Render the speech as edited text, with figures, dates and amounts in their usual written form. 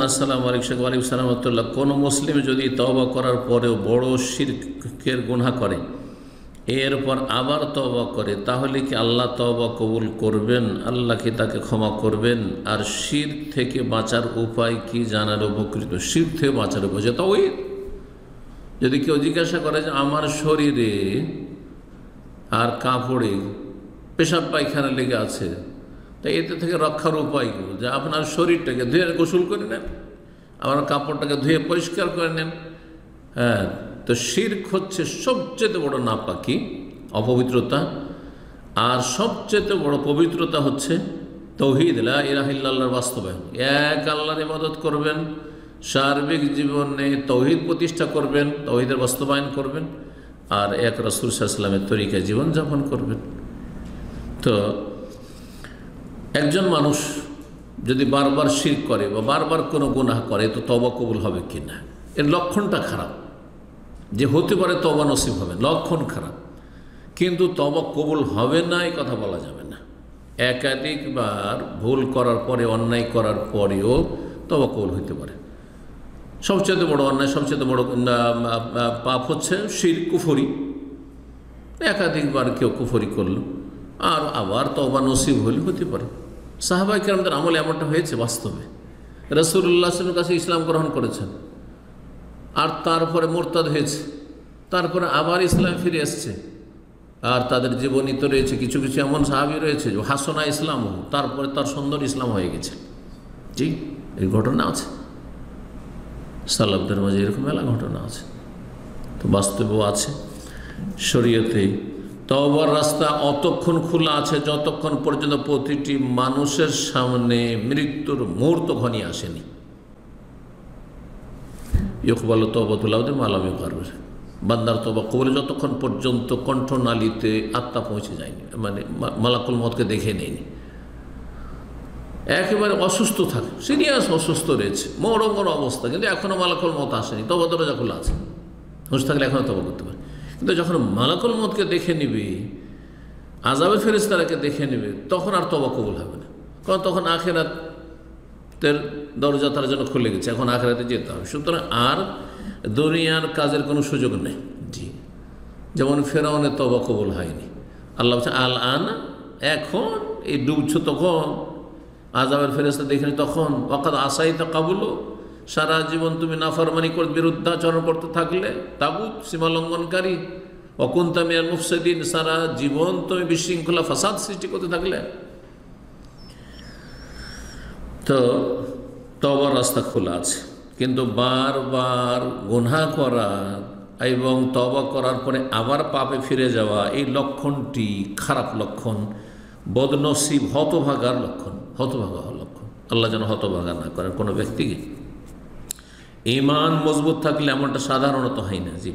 আসসালামু আলাইকুম ওয়া আলাইকুম আসসালাম ওয়া রাহমাতুল্লাহ। কোনো মুসলিম যদি তওবা করার পরেও বড় শিরকের গুনাহ করে এরপর আবার তওবা করে তাহলে কি আল্লাহ তওবা কবুল করবেন? আল্লাহ কি তাকে ক্ষমা করবেন? আর শিরক থেকে বাঁচার উপায় কি জানার উপকৃত? শিরক থেকে বাঁচার উপায় যে তাওহীদ। যদি কেউ জিজ্ঞাসা করে যে আমার শরীরে আর কাপড়ে পেশাব পায়খানা লেগে আছে, তাই এতে থেকে রক্ষার উপায় কি? যে আপনার শরীরটাকে ধুয়ে গোসল করে নেন, আপনার কাপড়টাকে ধুয়ে পরিষ্কার করে নেন। হ্যাঁ, তো শিরক হচ্ছে সবচেয়ে বড় নাপাকি, অপবিত্রতা। আর সবচেয়ে বড় পবিত্রতা হচ্ছে তাওহীদ, লা ইলাহা ইল্লাল্লাহর বাস্তবায়ন। এক আল্লাহর ইবাদত করবেন, সার্বিক জীবনে তাওহীদ প্রতিষ্ঠা করবেন, তাওহীদের বাস্তবায়ন করবেন, আর এক রাসূল সাল্লাল্লাহু আলাইহি ওয়াসাল্লামের তরিকায় জীবনযাপন করবেন। তো একজন মানুষ যদি বারবার শিরক করে বা বারবার কোনো গুনাহ করে তো তওবা কবুল হবে কি না, এর লক্ষণটা খারাপ। যে হতে পারে তওবা নসিব হবে, লক্ষণ খারাপ, কিন্তু তওবা কবুল হবে না এই কথা বলা যাবে না। একাধিকবার ভুল করার পরে, অন্যায় করার পরেও তওবা কবুল হইতে পারে। সবচেয়ে বড় অন্যায়, সবচেয়ে বড় পাপ হচ্ছে শিরক, কুফরি। একাধিকবার কেউ কুফরি করলো আর আবার তওবা নসিব হলে হতে পারে। সাহাবায়ে কেরামদের আমলে এমনটা হয়েছে বাস্তবে। রাসূলুল্লাহ সাল্লাল্লাহু আলাইহি ওয়াসাল্লামের কাছে ইসলাম গ্রহণ করেছেন, আর তারপরে মুরতাদ হয়েছে, তারপরে আবার ইসলাম ফিরে এসছে। আর তাদের জীবনী তো রয়েছে, কিছু কিছু এমন সাহাবী রয়েছে যে হাসনা ইসলাম, তারপরে তার সুন্দর ইসলাম হয়ে গেছে। জি, এই ঘটনা আছে সালাফদের মাঝে, এরকম মেলা ঘটনা আছে। তো বাস্তবেও আছে। শরীয়তে তওবার রাস্তা অতক্ষণ খোলা আছে যতক্ষণ পর্যন্ত প্রতিটি মানুষের সামনে মৃত্যুর মুহূর্ত ঘনিয়ে আসেনি। ইকবাল তওবাতুল আবদি মা লাম ইউগারর, বান্দার তওবা কবুলে যতক্ষণ পর্যন্ত কণ্ঠনালীতে আত্মা পৌঁছে যায়নি, মানে মালাকুল মউতকে দেখে নেয়নি। একেবারে অসুস্থ থাকে, সিরিয়াস অসুস্থ রয়েছে, মরণ অবস্থা, কিন্তু এখনও মালাকুল মউত আসেনি, তওবা দরজা খোলা আছে, হুঁশ থাকলে এখনও তওবা করতে পারে। কিন্তু যখন মালাকুল মউতকে দেখে নিবে, আযাবের ফেরেশতাকে দেখে নেবে, তখন আর তওবা কবুল হবে না। কারণ তখন আখিরাতের দরজা তার জন্য খুলে গেছে, এখন আখিরাতে যেতে হবে। সুতরাং আর দুনিয়ার কাজের কোনো সুযোগ নেই। জি, যেমন ফেরাউনের তওবা কবুল হয়নি, আল্লাহ বলছে আল আনা, এখন এই ডুবছো, তখন আযাবের ফেরেশতা দেখেনি, তখন ওয়াকাদ আসাইতা কাবুল, সারা জীবন তুমি নাফরমানি করে বিরুদ্ধাচরণ করতে থাকলে, তাগুত সীমা লঙ্ঘনকারী, ওয়াকুনতা মিনাল মুফসিদিন, সারা জীবন তুমি বিশৃঙ্খলা ফাসাদ সৃষ্টি করতে থাকলে। তো তওবার রাস্তা খোলা আছে, কিন্তু বারবার গুনাহ করা এবং তওবা করার পরে আবার পাপে ফিরে যাওয়া, এই লক্ষণটি খারাপ লক্ষণ, বদনসিব, হতভাগার লক্ষণ, হতভাগা হওয়ার লক্ষণ। আল্লাহ যেন হতভাগা না করেন কোনো ব্যক্তিকে। ঈমান মজবুত থাকলে এমনটা সাধারণত হয় না। জি।